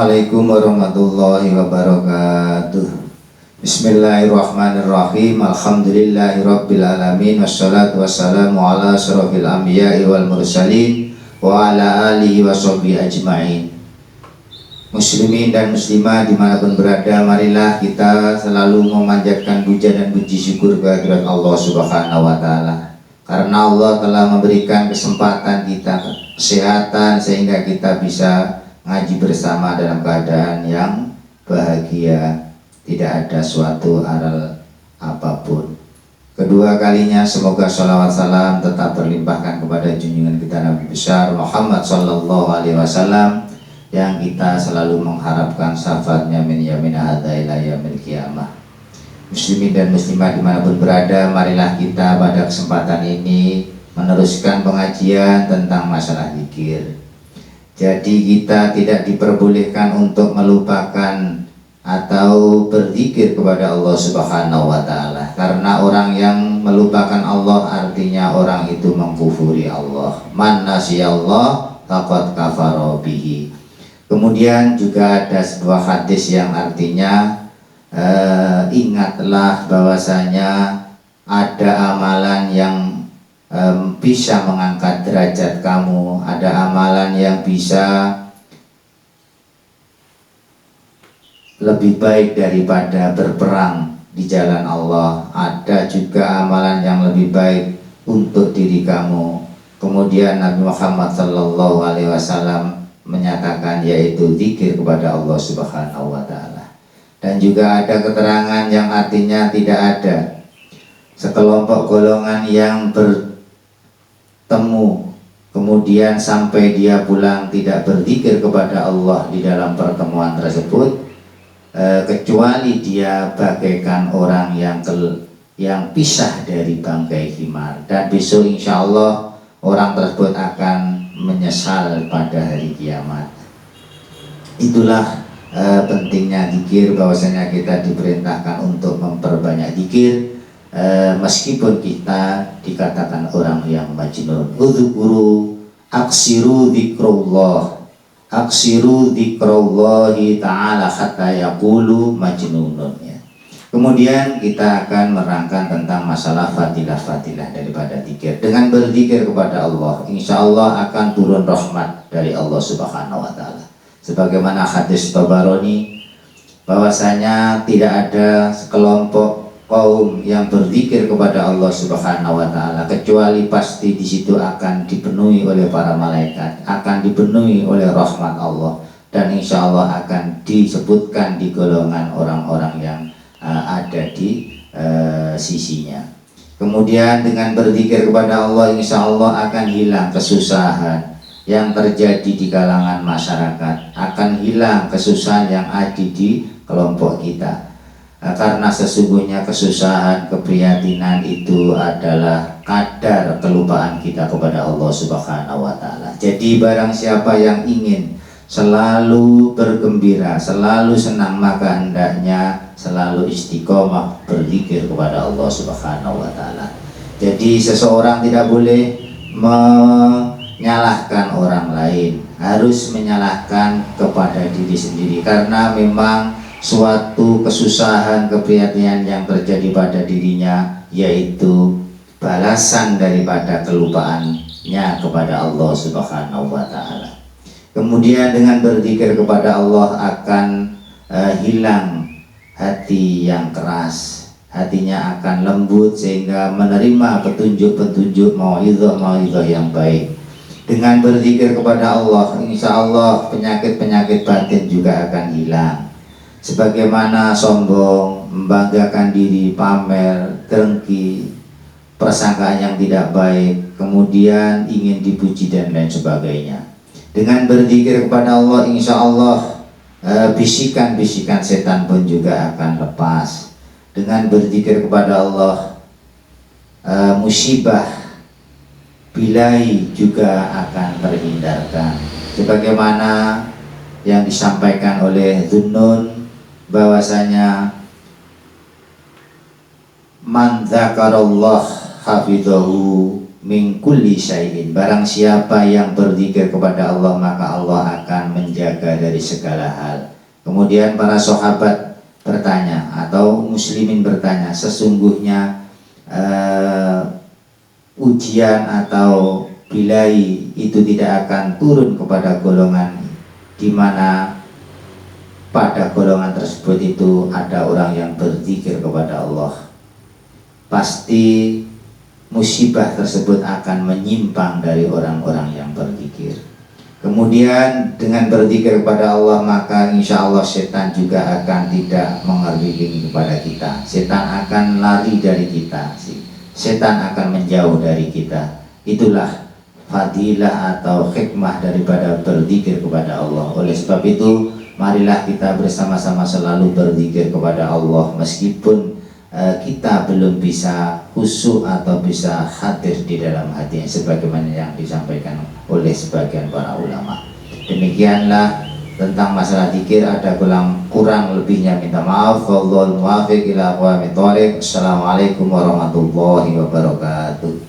Assalamualaikum warahmatullahi wabarakatuh. Bismillahirrahmanirrahim. Alhamdulillahirabbil alamin wassalatu wassalamu ala asyrofil anbiya'i wal mursalin wa ala alihi washabihi ajmain. Muslimin dan muslimah dimanapun berada, marilah kita selalu memanjatkan puja dan puji syukur kehadirat Allah Subhanahu wa Ta'ala, karena Allah telah memberikan kesempatan kita kesehatan sehingga kita bisa ngaji bersama dalam keadaan yang bahagia, tidak ada suatu aral apapun. Kedua kalinya semoga sholawat salam tetap terlimpahkan kepada junjungan kita Nabi besar Muhammad sallallahu alaihi wasallam, yang kita selalu mengharapkan syafaatnya min yamina hadza ila yaumil qiyamah. Muslimin dan muslimah dimanapun berada, marilah kita pada kesempatan ini meneruskan pengajian tentang masalah zikir. Jadi kita tidak diperbolehkan untuk melupakan atau berzikir kepada Allah Subhanahu wa Ta'ala, karena orang yang melupakan Allah artinya orang itu mengkufuri Allah. Man nasiyallah faqad kafara bihi. Kemudian juga ada sebuah hadis yang artinya ingatlah bahwasanya ada amalan yang bisa mengangkat derajat kamu, ada amalan yang bisa lebih baik daripada berperang di jalan Allah, ada juga amalan yang lebih baik untuk diri kamu. Kemudian Nabi Muhammad sallallahu alaihi wasallam menyatakan, yaitu zikir kepada Allah Subhanahu wa Ta'ala. Dan juga ada keterangan yang artinya tidak ada sekelompok golongan yang bertemu kemudian sampai dia pulang tidak berzikir kepada Allah di dalam pertemuan tersebut, kecuali dia bagaikan orang yang pisah dari bangkai himar, dan besok insya Allah orang tersebut akan menyesal pada hari kiamat. Itulah pentingnya zikir, bahwasanya kita diperintahkan untuk memperbanyak zikir. Meskipun kita dikatakan orang yang majnun, udzkuru aksiru dzikrullah, aksiru dzikrallahi ta'ala hatta yaqulu majnunun, ya. Kemudian kita akan merangkan tentang masalah fadilah-fadilah daripada zikir. Dengan berzikir kepada Allah, insya Allah akan turun rahmat dari Allah Subhanahu wa Ta'ala. Sebagaimana hadis Tabarani, bahwasanya tidak ada sekelompok kaum yang berzikir kepada Allah Subhanahu wa Ta'ala kecuali pasti di situ akan dipenuhi oleh para malaikat, akan dipenuhi oleh rahmat Allah, dan insya Allah akan disebutkan di golongan orang-orang yang ada di sisinya. Kemudian dengan berzikir kepada Allah, insya Allah akan hilang kesusahan yang terjadi di kalangan masyarakat, akan hilang kesusahan yang ada di kelompok kita. Karena sesungguhnya kesusahan, keprihatinan itu adalah kadar kelupaan kita kepada Allah Subhanahu wa Ta'ala. Jadi barang siapa yang ingin selalu bergembira, selalu senang, maka hendaknya selalu istiqomah berzikir kepada Allah Subhanahu wa Ta'ala. Jadi seseorang tidak boleh menyalahkan orang lain, harus menyalahkan kepada diri sendiri, karena memang suatu kesusahan, keprihatinan yang terjadi pada dirinya, yaitu balasan daripada kelupaannya kepada Allah Subhanahu wa Ta'ala. Kemudian dengan berzikir kepada Allah akan hilang hati yang keras, hatinya akan lembut sehingga menerima petunjuk-petunjuk mau'izah yang baik. Dengan berzikir kepada Allah, insya Allah penyakit-penyakit batin juga akan hilang. Sebagaimana sombong, membanggakan diri, pamer, dengki, persangkaan yang tidak baik, kemudian ingin dipuji dan lain sebagainya. Dengan berzikir kepada Allah, insya Allah bisikan-bisikan setan pun juga akan lepas. Dengan berzikir kepada Allah, musibah bilai juga akan terhindarkan. Sebagaimana yang disampaikan oleh Dhunnun, bahwasanya man dzakarallah hafidhahu min kulli syai'in. Barang siapa yang berzikir kepada Allah, maka Allah akan menjaga dari segala hal. Kemudian para sahabat bertanya, atau muslimin bertanya, sesungguhnya ujian atau bilai itu tidak akan turun kepada golongan di mana pada golongan tersebut itu ada orang yang berzikir kepada Allah. Pasti musibah tersebut akan menyimpang dari orang-orang yang berzikir. Kemudian dengan berzikir kepada Allah, maka insya Allah setan juga akan tidak mengelilingi kepada kita. Setan akan lari dari kita. Setan akan menjauh dari kita. Itulah fadilah atau hikmah daripada berzikir kepada Allah. Oleh sebab itu, marilah kita bersama-sama selalu berzikir kepada Allah, meskipun kita belum bisa khusyuk atau bisa hadir di dalam hatinya sebagaimana yang disampaikan oleh sebagian para ulama. Demikianlah tentang masalah zikir. Ada kurang lebihnya minta maaf. Wallahul muwaffiq ila aqwamit thoriq. Assalamualaikum warahmatullahi wabarakatuh.